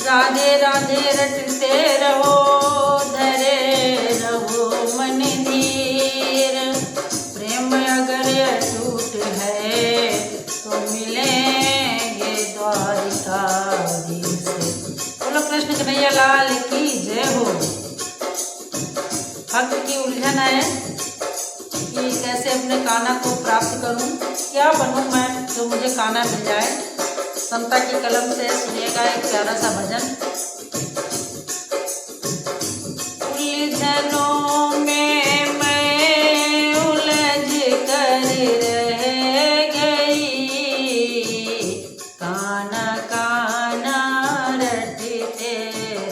राधे राधे रटते रहो, धरे रहो मन धीर। प्रेम अगर अटूट है तो मिलेंगे द्वारिकाधीश। बोलो कृष्ण कन्हैया लाल की जय हो। भक्त की उलझन है कि कैसे अपने कान्हा को प्राप्त करूं, क्या बनूं मैं जो मुझे कान्हा मिल जाए। समता की कलम से सुनिएगा एक प्यारा सा भजन। उलझनों में मैं उलझ कर रह गई, कान्हा कान्हा रटते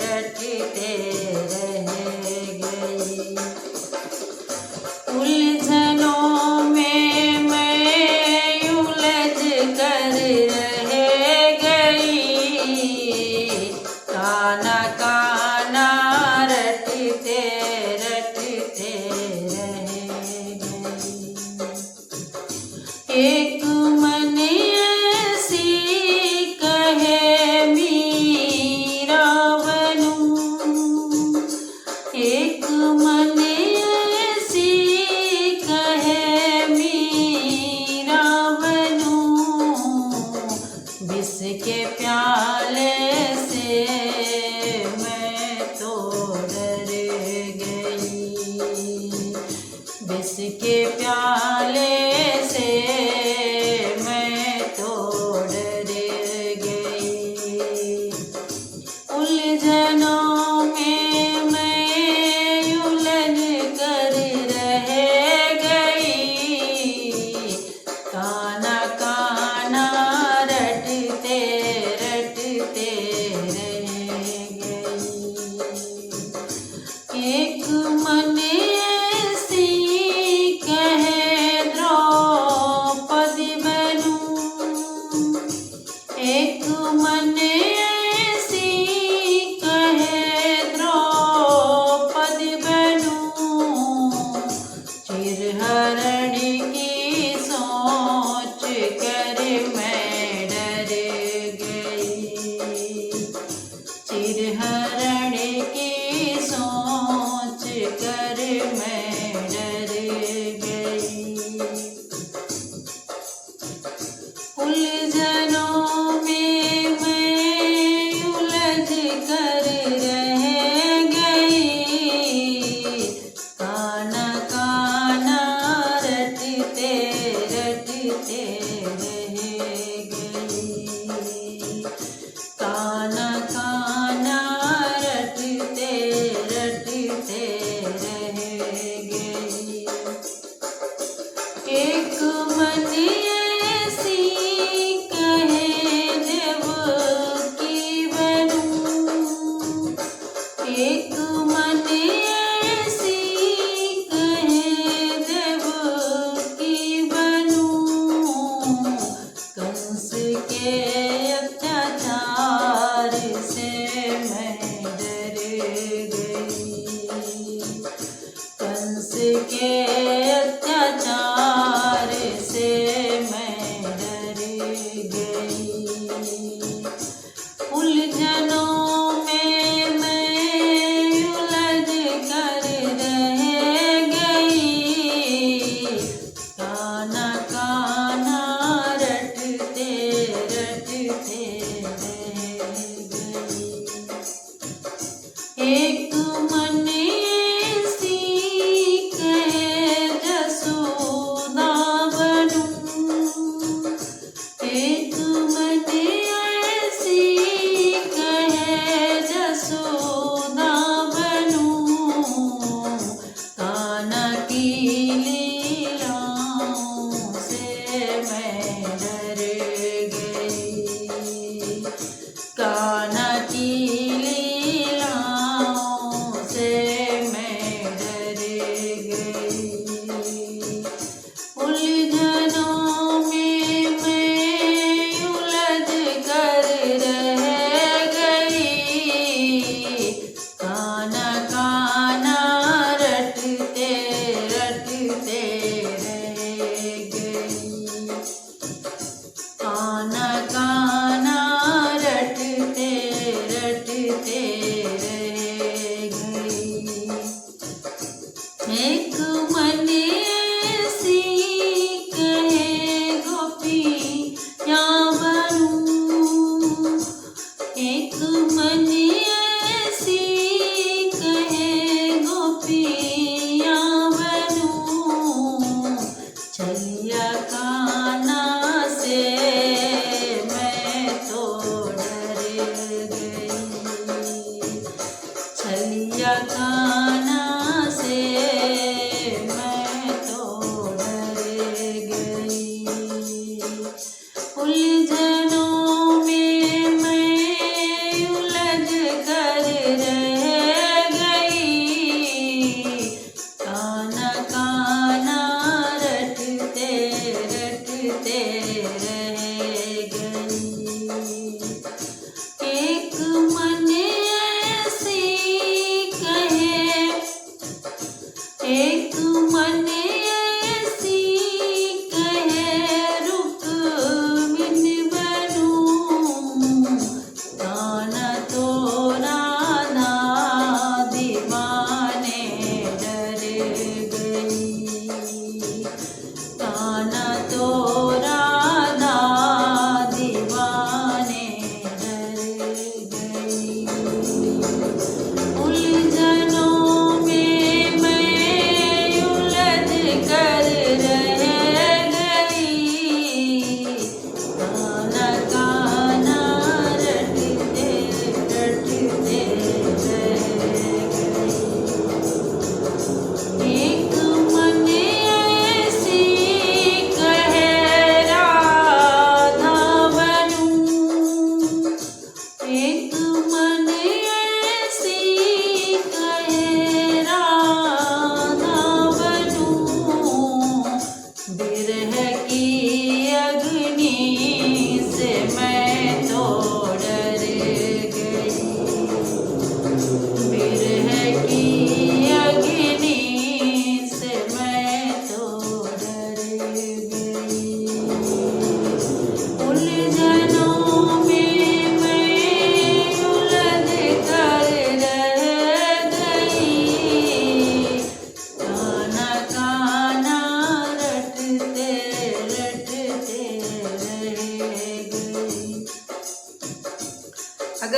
रटते रह गई। उलझनों में मैं उलझ कर रह गई, कान्हा कान्हा रटते रटते रह गई। एक मन ऐसी कहे मीरा बनूं, एक मन ऐसी कहे मीरा बनूं, विष के प्याले से मैं तो डर गई, विष के प्याले से मैं तो डर गई। उलझनों में मैं उलझ कर रह गई, कान्हा कान्हा रटते रटते रह गई। एक मन ऐसी कहे द्रौपदी बनूं, एक मन ऐसी कहे द्रौपदी बनूं, चिरहरण की सोच कर मैं डर गई, चिरहरण की सोच कर मैं डर गई। उलझनों में मैं उलझ कर रह गई, कान्हा कान्हा रटते रटते रह गई, कान्हा कान्हा रटते रटते रह गई। एक मन ऐसी कहे देवकी बनूं, एक मन ऐसी कहे देवकी बनूं, कंस के अत्याचार से मैं डर गई, कंस के अत्याचार से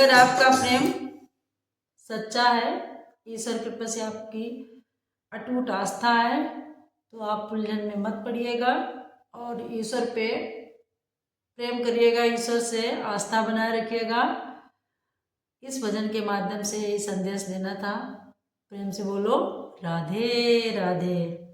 अगर आपका प्रेम सच्चा है, ईश्वर की कृपा से आपकी अटूट आस्था है, तो आप उलझन में मत पड़िएगा और ईश्वर पे प्रेम करिएगा, ईश्वर से आस्था बनाए रखिएगा। इस भजन के माध्यम से यही संदेश देना था। प्रेम से बोलो राधे राधे।